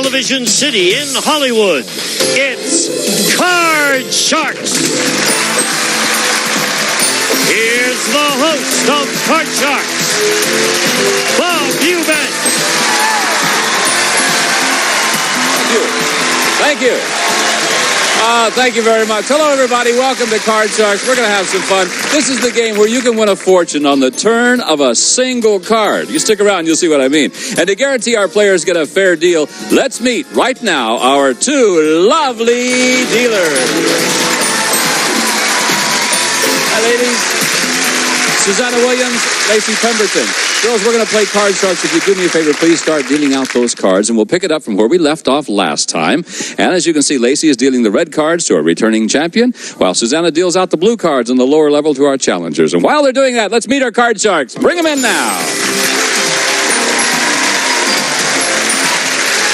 television city in Hollywood. It's Card Sharks. Here's the host of Card Sharks, Bob Eubanks. Thank you. Thank you very much. Hello, everybody. Welcome to Card Sharks. We're going to have some fun. This is the game where you can win a fortune on the turn of a single card. You stick around, you'll see what I mean. And to guarantee our players get a fair deal, let's meet right now our two lovely dealers. Hi, ladies. Susanna Williams, Lacey Pemberton. Girls, we're going to play Card Sharks. If you do me a favor, please start dealing out those cards, and we'll pick it up from where we left off last time. And as you can see, Lacey is dealing the red cards to our returning champion, while Susanna deals out the blue cards on the lower level to our challengers. And while they're doing that, let's meet our Card Sharks. Bring them in now.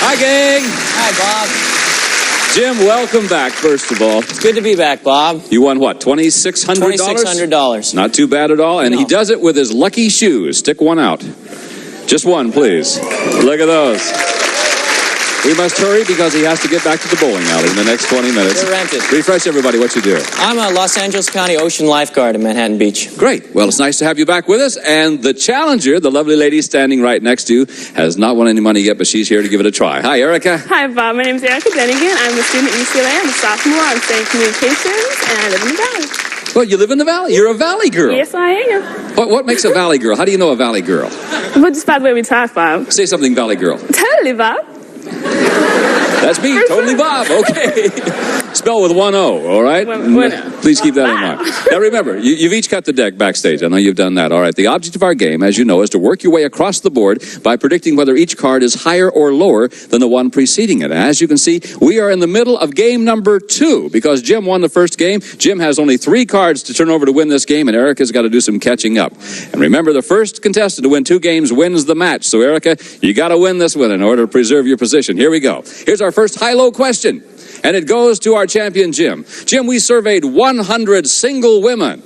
Hi, gang. Hi, Bob. Jim, welcome back, first of all. It's good to be back, Bob. You won what, $2,600? $2,600. Not too bad at all. And No. he does it with his lucky shoes. Stick one out. Just one, please. Look at those. We must hurry because he has to get back to the bowling alley in the next 20 minutes. They're rented. Refresh everybody what you do. I'm a Los Angeles County Ocean lifeguard in Manhattan Beach. Great. Well, it's nice to have you back with us. And the challenger, the lovely lady standing right next to you, has not won any money yet, but she's here to give it a try. Hi, Erica. Hi, Bob. My name is Erica Denigan. I'm a student at UCLA. I'm a sophomore. I'm studying communications, and I live in the Valley. Well, you live in the Valley. You're a Valley girl. Yes, I am. What makes a Valley girl? How do you know a Valley girl? Well, just by the way we talk, Bob. Say something, Valley girl. Totally, Bob. That's me, totally Bob. Okay. Spell with one O, all right? One O. Please keep that in mind. Now remember, you've each cut the deck backstage. I know you've done that. All right. The object of our game, as you know, is to work your way across the board by predicting whether each card is higher or lower than the one preceding it. As you can see, we are in the middle of game number 2 because Jim won the first game. Jim has only 3 cards to turn over to win this game, and Erica's got to do some catching up. And remember, the first contestant to win 2 games wins the match. So, Erica, you got to win this one in order to preserve your position. Here we go. Here's our first high-low question. And it goes to our champion, Jim. Jim, we surveyed 100 single women.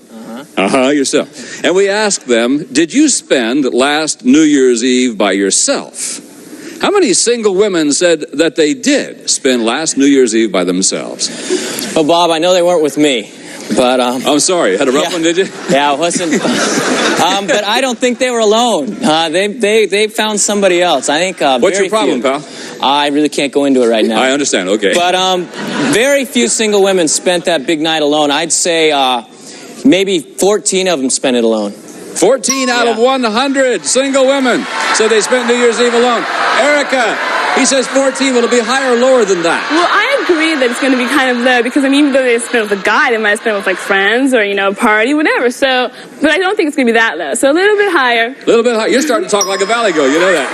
Yourself. And we asked them, did you spend last New Year's Eve by yourself? How many single women said that they did spend last New Year's Eve by themselves? Well, Bob, I know they weren't with me, but... I'm sorry. Had a rough one, did you? Yeah, it wasn't... but I don't think they were alone. They found somebody else. I think What's your problem, pal? I really can't go into it right now. I understand, okay. But very few single women spent that big night alone. I'd say maybe 14 of them spent it alone. 14 out of 100 single women said they spent New Year's Eve alone. Erica, he says 14. Will it be higher or lower than that? Well, I agree that it's going to be kind of low because, I mean, even though they spent with a guy, they might spend with, like, friends or, you know, a party, whatever. So, but I don't think it's going to be that low. So a little bit higher. A little bit higher. You're starting to talk like a Valley girl. You know that.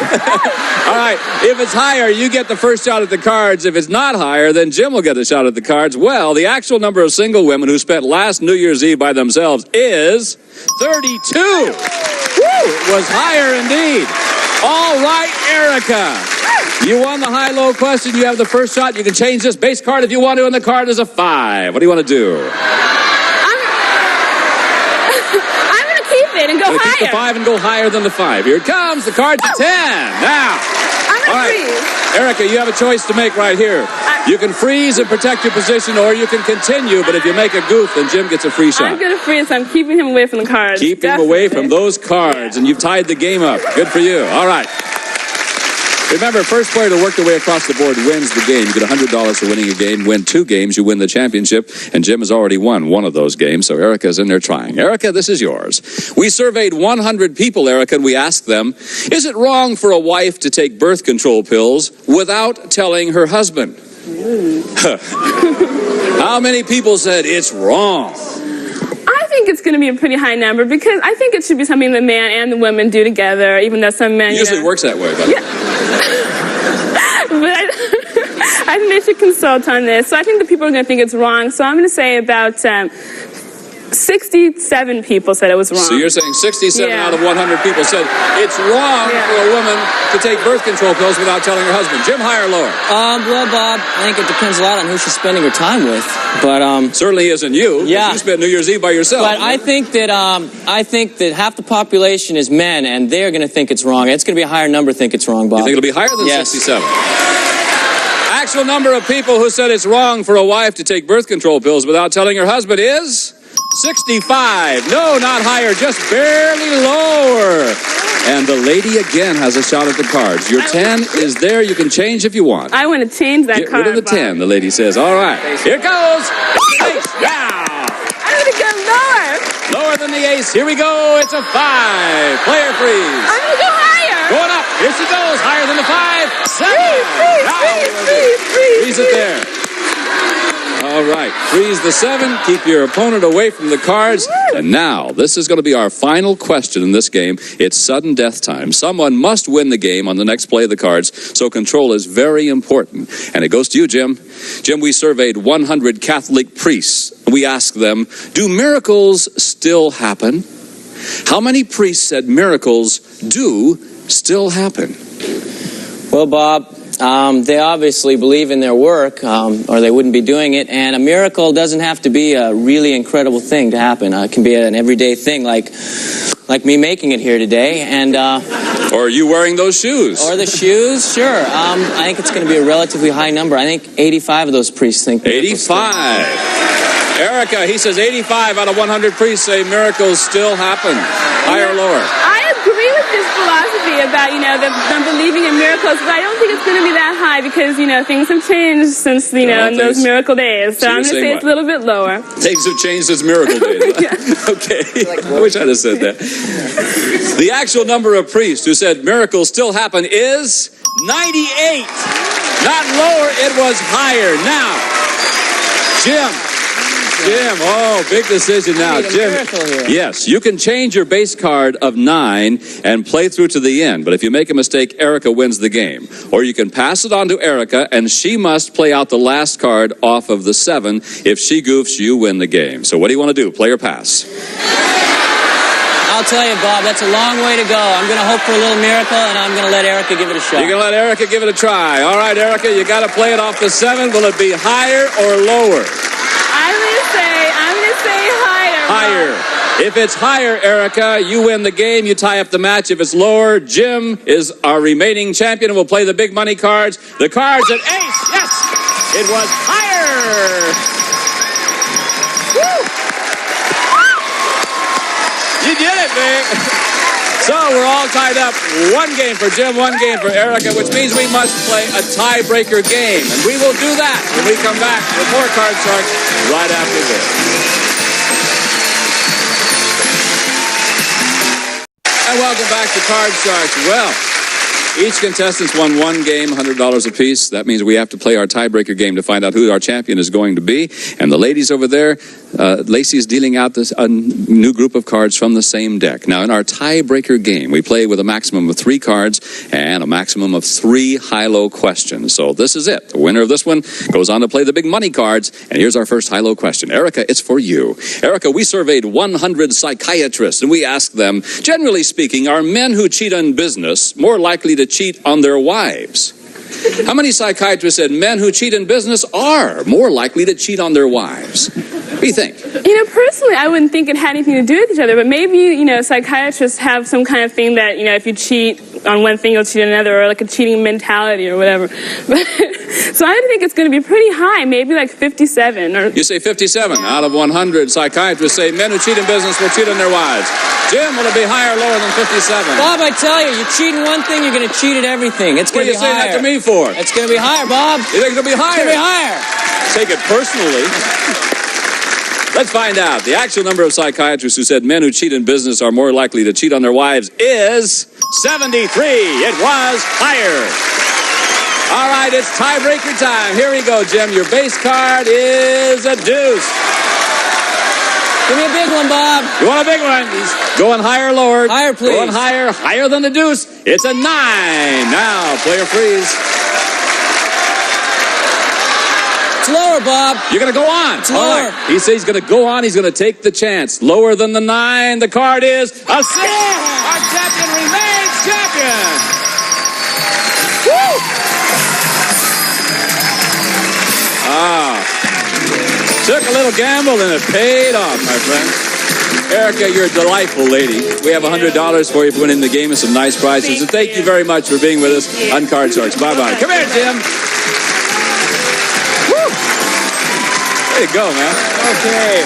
All right. If it's higher, you get the first shot at the cards. If it's not higher, then Jim will get a shot at the cards. Well, the actual number of single women who spent last New Year's Eve by themselves is 32. Woo! It was higher indeed. All right, Erica. You won the high-low question. You have the first shot. You can change this base card if you want to, and the card is a 5. What do you want to do? I'm going to keep it and go higher. Keep the 5 and go higher than the 5. Here it comes. The card's a 10. Now. I'm going to freeze. Erica, you have a choice to make right here. You can freeze and protect your position, or you can continue, but if you make a goof, then Jim gets a free shot. I'm going to freeze, so I'm keeping him away from the cards. Keep him away from those cards, and you've tied the game up. Good for you. All right. Remember, first player to work their way across the board wins the game. You get $100 for winning a game. Win 2 games, you win the championship. And Jim has already won one of those games, so Erica's in there trying. Erica, this is yours. We surveyed 100 people, Erica, and we asked them, is it wrong for a wife to take birth control pills without telling her husband? How many people said it's wrong? I think it's going to be a pretty high number because I think it should be something the man and the woman do together, even though some men... It usually works that way, buddy. Yeah. But I think they should consult on this. So I think the people are going to think it's wrong. So I'm going to say about 67 people said it was wrong. So you're saying 67 out of 100 people said it's wrong for a woman to take birth control pills without telling her husband. Jim, higher or lower? Well, Bob, I think it depends a lot on who she's spending her time with. But certainly isn't you. Yeah. You spent New Year's Eve by yourself. But I think that half the population is men, and they're going to think it's wrong. It's going to be a higher number think it's wrong, Bob. You think it'll be higher than 67? actual number of people who said it's wrong for a wife to take birth control pills without telling her husband is 65. No, not higher, just barely lower. And the lady again has a shot at the cards. Your 10 is there. You can change if you want. I want to change that card. Get rid of the 10, the lady says. All right, here goes. Ace. Yeah. I'm going to go lower. Lower than the ace. Here we go. It's a 5. Player freeze. I'm going to go higher. Going up. Here she goes. Higher than the 5. 7. Freeze it there. All right. Freeze the 7. Keep your opponent away from the cards. And now, this is going to be our final question in this game. It's sudden death time. Someone must win the game on the next play of the cards, so control is very important. And it goes to you, Jim. Jim, we surveyed 100 Catholic priests. We asked them, do miracles still happen? How many priests said miracles do still happen? Well, Bob, they obviously believe in their work, or they wouldn't be doing it. And a miracle doesn't have to be a really incredible thing to happen. It can be an everyday thing, like me making it here today. And or you wearing those shoes? Or the shoes, sure. I think it's going to be a relatively high number. I think 85 of those priests think. 85. Erica, he says 85 out of 100 priests say miracles still happen. Higher or lower? I agree with this philosophy about, them believing in miracles, but I don't think it's going to be that high because, things have changed since, in those miracle days. So I'm going to say it's a little bit lower. Things have changed since miracle days. Yeah. Okay. I wish I'd have said that. The actual number of priests who said miracles still happen is 98. Not lower, it was higher. Now, Jim, big decision now. Jim, yes, you can change your base card of 9 and play through to the end. But if you make a mistake, Erica wins the game. Or you can pass it on to Erica, and she must play out the last card off of the 7. If she goofs, you win the game. So what do you want to do, play or pass? I'll tell you, Bob, that's a long way to go. I'm going to hope for a little miracle, and I'm going to let Erica give it a shot. You're going to let Erica give it a try. All right, Erica, you got to play it off the 7. Will it be higher or lower? I'm going to say higher. Higher. If it's higher, Erica, you win the game. You tie up the match. If it's lower, Jim is our remaining champion and will play the big money cards. The cards at ace. Yes, it was higher. Woo. You did it, Vic. So we're all tied up. 1 game for Jim, 1 game for Erica, which means we must play a tiebreaker game. And we will do that when we come back with more Card Sharks right after this. And welcome back to Card Sharks. Well, each contestant won 1 game, $100 apiece. That means we have to play our tiebreaker game to find out who our champion is going to be. And the ladies over there, Lacey's dealing out a new group of cards from the same deck. Now, in our tiebreaker game, we play with a maximum of 3 cards and a maximum of 3 high-low questions. So this is it. The winner of this one goes on to play the big money cards. And here's our first high-low question. Erica, it's for you. Erica, we surveyed 100 psychiatrists, and we asked them, generally speaking, are men who cheat on business more likely to cheat on their wives? How many psychiatrists said men who cheat in business are more likely to cheat on their wives? What do you think? Personally, I wouldn't think it had anything to do with each other, but maybe, psychiatrists have some kind of thing that, if you cheat on one thing, you'll cheat on another, or like a cheating mentality or whatever. So I think it's going to be pretty high, maybe like 57. Or you say 57 out of 100 psychiatrists say men who cheat in business will cheat on their wives. Jim, will it be higher or lower than 57? Bob, I tell you, you cheat in one thing, you're going to cheat at everything. It's going to be higher. What are you saying that to me for? It's going to be higher, Bob. You think it'll be higher? It's going to be higher. Take it personally. Let's find out. The actual number of psychiatrists who said men who cheat in business are more likely to cheat on their wives is 73. It was higher. All right, it's tiebreaker time. Here we go, Jim. Your base card is a deuce. Give me a big one, Bob. You want a big one? He's going higher or lower? Higher, please. Going higher, higher than the deuce. It's a 9. Now, player freeze. It's lower, Bob. You're going to go on. It's lower. Right. He says he's going to go on. He's going to take the chance. Lower than the 9. The card is a 6. Our champion remains champion. Woo! Took a little gamble and it paid off, my friend. Erica, you're a delightful lady. We have $100 for you for winning the game and some nice prizes. And thank you very much for being with us on Card Sharks. Bye-bye. Come here, Jim. Woo! Way to go, man. Okay.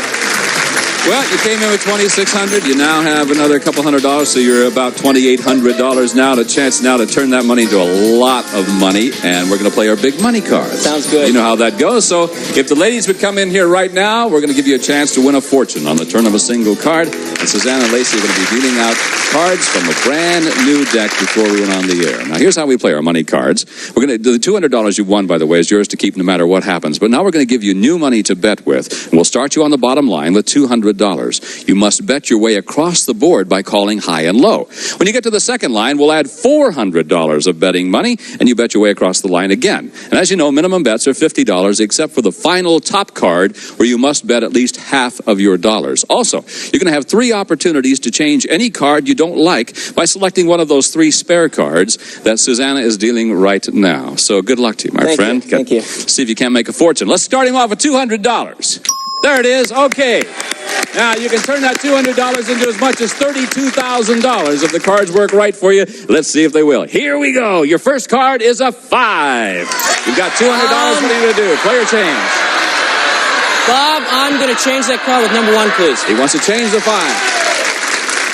Well, you came in with $2,600. You now have another couple $100, so you're about $2,800 now. A chance now to turn that money into a lot of money, and we're going to play our big money cards. Sounds good. You know how that goes. So if the ladies would come in here right now, we're going to give you a chance to win a fortune on the turn of a single card. And Suzanne and Lacey are going to be dealing out cards from a brand new deck before we went on the air. Now, here's how we play our money cards. We're going to the $200 you won, by the way, is yours to keep no matter what happens. But now we're going to give you new money to bet with. And we'll start you on the bottom line with $200. You must bet your way across the board by calling high and low. When you get to the second line, we'll add $400 of betting money, and you bet your way across the line again. And as you know, minimum bets are $50, except for the final top card, where you must bet at least half of your dollars. Also, you're going to have 3 opportunities to change any card you don't like by selecting one of those 3 spare cards that Susanna is dealing right now. So good luck to you, my friend. Thank you. See if you can make a fortune. Let's start him off with $200. There it is. Okay. Now, you can turn that $200 into as much as $32,000 if the cards work right for you. Let's see if they will. Here we go. Your first card is a 5. You've got $200. What are you going to do? Player change. Bob, I'm going to change that card with number 1, please. He wants to change the 5.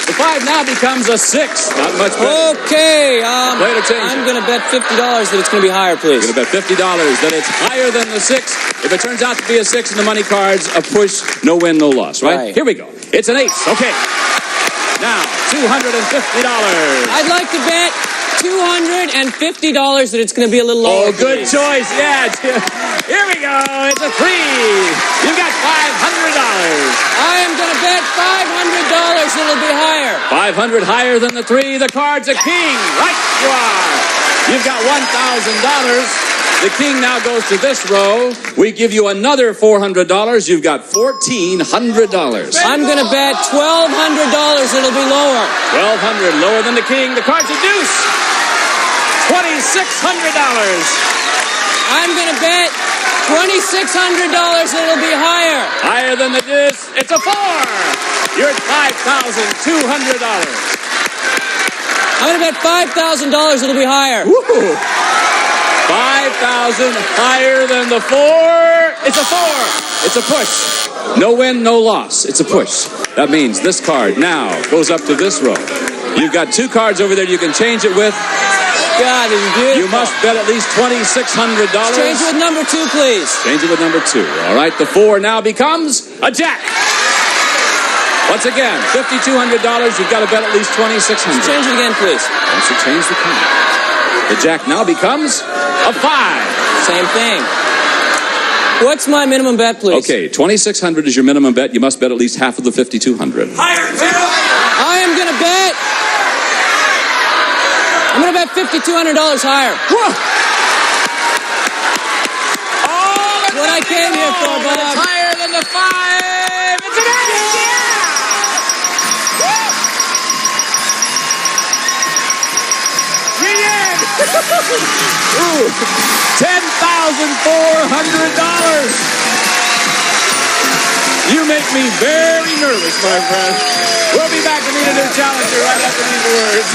The 5 now becomes a 6. Not much better. Okay. Player change. I'm going to bet $50 that it's going to be higher, please. You're going to bet $50 that it's higher than the 6. If it turns out to be a 6 in the money cards, a push, no win, no loss, right? Here we go. It's an ace. Okay. Now, $250. I'd like to bet $250 that it's going to be a little lower. Oh, good choice. Yeah. Here we go. It's a 3. You've got $500. I am going to bet $500 it'll be higher. 500 higher than the 3. The card's a king. Right you are. You've got $1,000. The king now goes to this row. We give you another $400. You've got $1,400. I'm going to bet $1,200 it'll be lower. $1,200 lower than the king. The card's a deuce. $2,600. I'm going to bet $2,600 it'll be higher. Higher than the deuce. It's a 4. You're at $5,200. I'm going to bet $5,000 it'll be higher. Woo! 5,000 higher than the 4. It's a 4. It's a push. No win, no loss. It's a push. That means this card now goes up to this row. You've got 2 cards over there you can change it with. God, this is beautiful. You must bet at least $2,600. Change it with number 2, please. Change it with number 2. All right, the 4 now becomes a jack. Once again, $5,200. You've got to bet at least $2,600. Change it again, please. Once you change the card, the jack now becomes a 5. Same thing. What's my minimum bet, please? Okay, $2,600 is your minimum bet. You must bet at least half of the $5,200. I am going to bet. I'm going to bet $5,200 higher. Whoa. What I came here for, Bob. It's higher than the 5. It's an 8. Yeah! Ooh, $10,400. You make me very nervous, my friend. We'll be back to meet a new challenger right after these words.